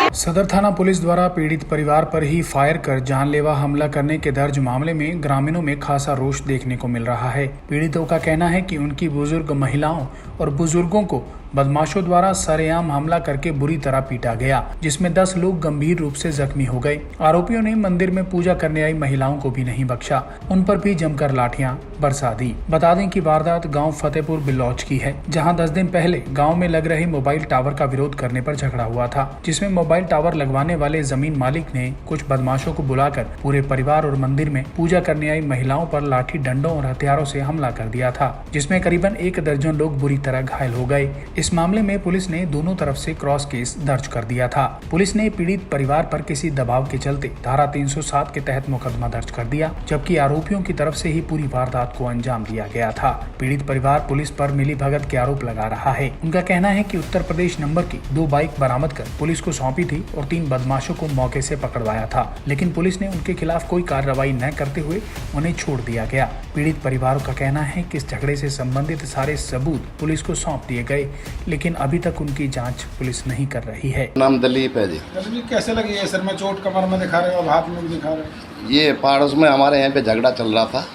सदर थाना पुलिस द्वारा पीड़ित परिवार पर ही फायर कर जानलेवा हमला करने के दर्ज मामले में ग्रामीणों में खासा रोष देखने को मिल रहा है। पीड़ितों का कहना है कि उनकी बुजुर्ग महिलाओं और बुजुर्गों को बदमाशों द्वारा सरेआम हमला करके बुरी तरह पीटा गया, जिसमें 10 लोग गंभीर रूप से जख्मी हो गए। आरोपियों ने मंदिर में पूजा करने आई महिलाओं को भी नहीं बख्शा, उन पर भी जमकर लाठियां बरसा दी। बता दें कि वारदात गांव फतेहपुर बिलौच की है, जहां 10 दिन पहले गांव में लग रहे मोबाइल टावर का विरोध करने पर झगड़ा हुआ था, जिसमें मोबाइल टावर लगवाने वाले जमीन मालिक ने कुछ बदमाशों को बुलाकर पूरे परिवार और मंदिर में पूजा करने आई महिलाओं पर लाठी डंडों और हथियारों से हमला कर दिया था, जिसमें करीबन 1 दर्जन लोग बुरी तरह घायल हो गए। इस मामले में पुलिस ने दोनों तरफ से क्रॉस केस दर्ज कर दिया था। पुलिस ने पीड़ित परिवार पर किसी दबाव के चलते धारा 307 के तहत मुकदमा दर्ज कर दिया, जबकि आरोपियों की तरफ से ही पूरी वारदात को अंजाम दिया गया था। पीड़ित परिवार पुलिस पर मिलीभगत के आरोप लगा रहा है। उनका कहना है कि उत्तर प्रदेश नंबर की 2 बाइक बरामद कर पुलिस को सौंपी थी और 3 बदमाशों को मौके से पकड़वाया था, लेकिन पुलिस ने उनके खिलाफ कोई कार्रवाई न करते हुए उन्हें छोड़ दिया गया। पीड़ित परिवारों का कहना है कि इस झगड़े से संबंधित सारे सबूत पुलिस को सौंप दिए गए, लेकिन अभी तक उनकी जांच पुलिस नहीं कर रही है। नाम दलीप है जी। दलीप जी, कैसे लगी है? सर में चोट, कमर में दिखा रहे हो, अब हाथ में भी दिखा रहे हो। ये पड़ोस में हमारे यहाँ पे झगड़ा चल रहा था,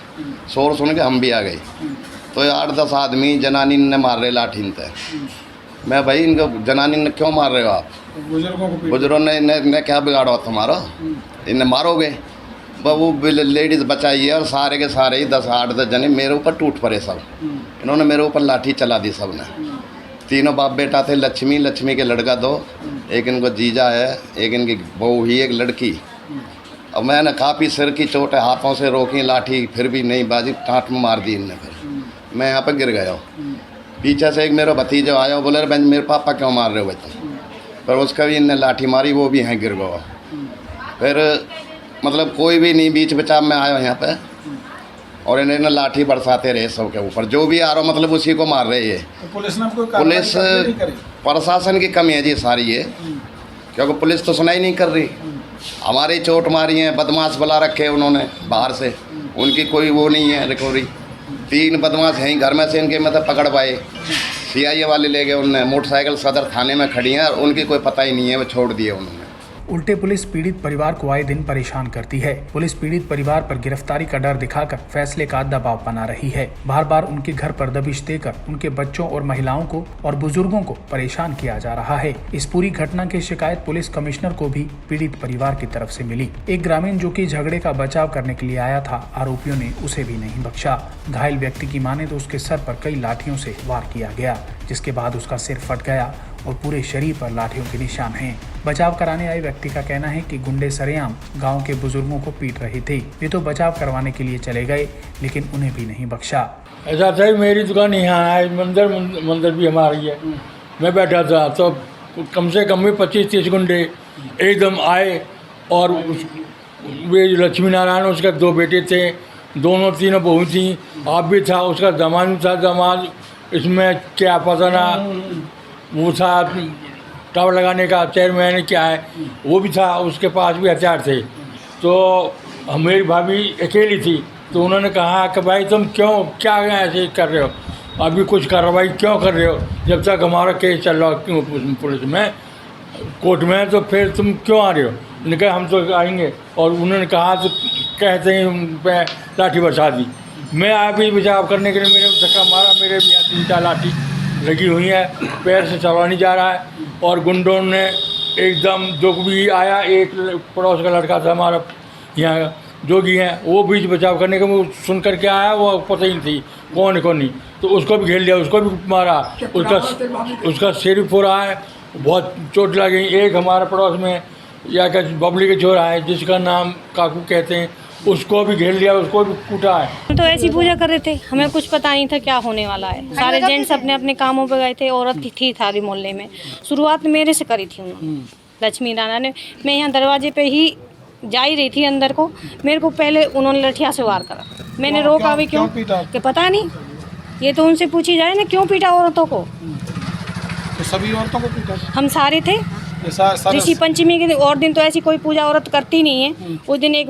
शोर सुन के हम भी आ गए, तो 8-10 आदमी जनानी ने मार रहे लाठी से। मैं भाई इनको जनानी ने क्यों मार रहे हो आप? बुजुर्गों ने क्या बिगाड़ा तुम्हारा, इन्हें मारोगे? वो लेडीज़ बचाई है और सारे के सारे ही 10-8 जने मेरे ऊपर टूट पड़े सब। इन्होंने मेरे ऊपर लाठी चला दी सब ने। तीनों बाप बेटा थे, लक्ष्मी के लड़का 2, एक इनको जीजा है, एक इनकी बहू ही, एक लड़की। अब मैंने काफ़ी सिर की चोट है, हाथों से रोकी लाठी, फिर भी नहीं बाजी, टाँट में मार दी इनने। फिर मैं यहाँ पर गिर गया हूँ। पीछे से एक मेरा भतीजा आया, बोले अरे बहन मेरे पापा क्यों मार रहे हो बच्चे? पर उसका भी इनने लाठी मारी, वो भी यहाँ गिर गया। फिर मतलब कोई भी नहीं, बीच बचाव में आया यहाँ पे और इन्हें लाठी बरसाते रहे सबके ऊपर, जो भी आ रहा मतलब उसी को मार रहे हैं। तो पुलिस ने कोई पुलिस प्रशासन की कमी है जी सारी ये, क्योंकि पुलिस तो सुनाई नहीं कर रही। हमारी चोट मारी है, बदमाश बुला रखे उन्होंने बाहर से, उनकी कोई वो नहीं है रिकवरी। 3 बदमाश हैं घर में से, इनके मतलब पकड़ पाए, CIA वाले ले गए, उनने मोटरसाइकिल सदर थाने में खड़ी है और उनकी कोई पता ही नहीं है, वो छोड़ दिए उन्होंने। उल्टे पुलिस पीड़ित परिवार को आए दिन परेशान करती है। पुलिस पीड़ित परिवार पर गिरफ्तारी का डर दिखाकर फैसले का दबाव बना रही है। बार बार उनके घर पर दबिश देकर उनके बच्चों और महिलाओं को और बुजुर्गों को परेशान किया जा रहा है। इस पूरी घटना की शिकायत पुलिस कमिश्नर को भी पीड़ित परिवार की तरफ से मिली। एक ग्रामीण जो कि झगड़े का बचाव करने के लिए आया था, आरोपियों ने उसे भी नहीं बख्शा। घायल व्यक्ति की माने तो उसके सर पर कई लाठियों से वार किया गया, जिसके बाद उसका सिर फट गया और पूरे शरीर पर लाठियों के निशान हैं। बचाव कराने आए व्यक्ति का कहना है कि गुंडे सरेआम गांव के बुजुर्गों को पीट रहे थे। ये तो बचाव करवाने के लिए चले गए, लेकिन उन्हें भी नहीं बख्शा। ऐसा था, मेरी दुकान यहाँ है, मंदिर भी हमारी है। मैं बैठा था तो कम से कम भी 25-30 गुंडे एकदम आए और वे लक्ष्मी नारायण, उसके 2 बेटे थे, दोनों तीनों बहू थी, आप भी था, उसका दामाद था। दामाद इसमें क्या पता ना, वो था टावर लगाने का चेयरमैन क्या है, वो भी था, उसके पास भी हथियार थे। तो मेरी भाभी अकेली थी, तो उन्होंने कहा कि भाई तुम क्या ऐसे कर रहे हो, अभी कुछ कार्रवाई क्यों कर रहे हो, जब तक हमारा केस चल रहा क्यों पुलिस में, कोर्ट में, तो फिर तुम क्यों आ रहे हो? उन्होंने कहा हम तो आएंगे, और उन्होंने कहा तो कहते ही उन पर लाठी बरसा दी। मैं अभी बचाव करने के लिए मेरे धक्का मारा, मेरे भी 3-4 लाठी लगी हुई है, पैर से चला नहीं जा रहा है। और गुंडों ने एकदम जो भी आया, एक पड़ोस का लड़का था हमारा यहाँ जोगी हैं, वो बीच बचाव करने का वो सुन करके आया, वो पता ही नहीं थी कौन नहीं, तो उसको भी घेर लिया, उसको भी मारा, उसका सिर भी फोड़ा है, बहुत चोट लगी। एक हमारे पड़ोस में या क्या बबली के छोरा है, जिसका नाम काकू कहते हैं, उसको भी घेर लिया, उसको भी कूटा है। हम तो ऐसी पूजा कर रहे थे, हमें कुछ पता नहीं था क्या होने वाला है। सारे जेंट्स अपने अपने कामों पे गए थे, औरत थी सारी मोहल्ले में। शुरुआत मेरे से करी थी उन्होंने, लक्ष्मी नारायण ने। मैं यहाँ दरवाजे पे ही जा ही रही थी अंदर को, मेरे को पहले उन्होंने लठिया से वार करा। मैंने रोका भी क्यों कि पता नहीं, ये तो उनसे पूछी जाए ना, क्यों पीटा औरतों को? तो सभी औरतों को पीटा? हम सारे थे। ऋषि पंचमी के और दिन तो ऐसी कोई पूजा औरत करती नहीं है। उस दिन एक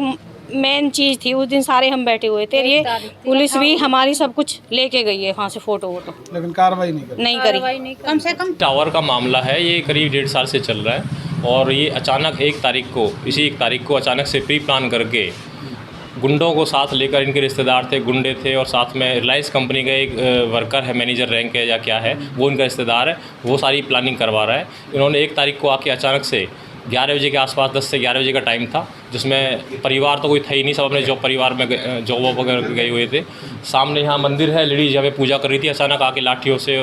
मेन चीज़ थी, उस दिन सारे हम बैठे हुए थे। ये पुलिस भी हमारी सब कुछ लेके गई है वहाँ से, फोटो वोटो, लेकिन कार्रवाई नहीं करी। कम से कम। टावर का मामला है, ये करीब 1.5 साल से चल रहा है और ये अचानक 1 तारीख को अचानक से प्री प्लान करके गुंडों को साथ लेकर, इनके रिश्तेदार थे, गुंडे थे, और साथ में रिलायंस कंपनी का एक वर्कर है, मैनेजर रैंक है या क्या है, वो इनका रिश्तेदार है, वो सारी प्लानिंग करवा रहा है। इन्होंने 1 तारीख को आके अचानक से 11 बजे के आसपास, 10 से 11 बजे का टाइम था, जिसमें परिवार तो कोई था ही नहीं, सब अपने जॉब परिवार में जॉब वगैरह गए हुए थे। सामने यहाँ मंदिर है, लेडीज यहाँ पे पूजा कर रही थी, अचानक आके लाठियों से,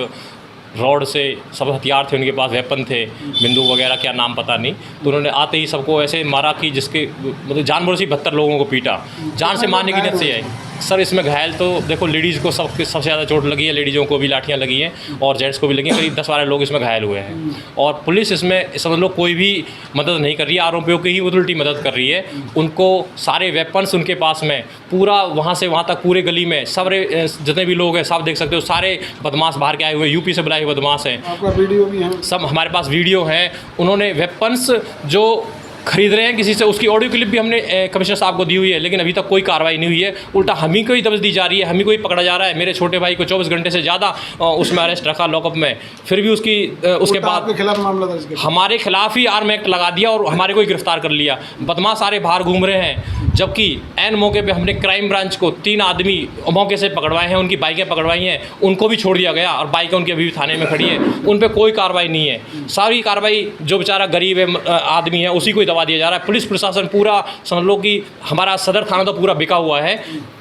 रॉड से, सब हथियार थे उनके पास, वेपन थे, बंदूक वगैरह, क्या नाम पता नहीं। तो उन्होंने आते ही सबको ऐसे मारा कि जिसके मतलब जानवरों से 72 लोगों को पीटा, जान से मारने की नीयत से आई। सर इसमें घायल तो देखो लेडीज़ को सबसे ज़्यादा चोट लगी है, लेडीज़ों को भी लाठियाँ लगी हैं और जेंट्स को भी लगी हैं, करीब 10-12 लोग इसमें घायल हुए हैं। और पुलिस इसमें समझ लो कोई भी मदद नहीं कर रही है, आरोपियों की ही उल्टी मदद कर रही है। उनको सारे वेपन्स उनके पास में, पूरा वहाँ से वहाँ तक पूरे गली में सारे जितने भी लोग हैं सब देख सकते हो, सारे बदमाश बाहर के आए हुए, यूपी से बुलाए हुए बदमाश हैं। आपका वीडियो भी है? सब हमारे पास वीडियो है। उन्होंने वेपन्स जो खरीद रहे हैं किसी से, उसकी ऑडियो क्लिप भी हमने कमिश्नर साहब को दी हुई है, लेकिन अभी तक कोई कार्रवाई नहीं हुई है। उल्टा हम ही को ही दबिश दी जा रही है, हम ही को ही पकड़ा जा रहा है। मेरे छोटे भाई को 24 घंटे से ज़्यादा उसमें अरेस्ट रखा लॉकअप में, फिर भी उसकी उसके बाद आपके खिलाफ मामला दर्ज किया? हमारे खिलाफ ही आर्म एक्ट लगा दिया और हमारे को ही गिरफ्तार कर लिया। बदमाश सारे बाहर घूम रहे हैं, जबकि एन मौके पे हमने क्राइम ब्रांच को 3 आदमी मौके से पकड़वाए हैं, उनकी बाइकें पकड़वाई हैं, उनको भी छोड़ दिया गया और बाइकें उनकी अभी भी थाने में खड़ी हैं, उन पर कोई कार्रवाई नहीं है। सारी कार्रवाई जो बेचारा गरीब है आदमी है उसी को ही दबा दिया जा रहा है। पुलिस प्रशासन पूरा समझ लो कि हमारा सदर थाना तो पूरा बिका हुआ है।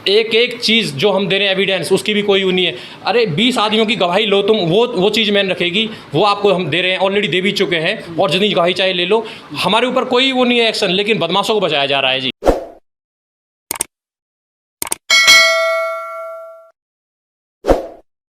एक चीज़ जो हम दे रहे हैं एविडेंस, उसकी भी कोई वो नहीं है। अरे 20 आदमियों की गवाही लो तुम, वो चीज़ मैंने रखेगी, वो आपको हम दे रहे हैं, ऑलरेडी दे भी चुके हैं, और जितनी गवाही चाहे ले लो। हमारे ऊपर कोई वो नहीं है एक्शन, लेकिन बदमाशों को बचाया जा रहा है जी।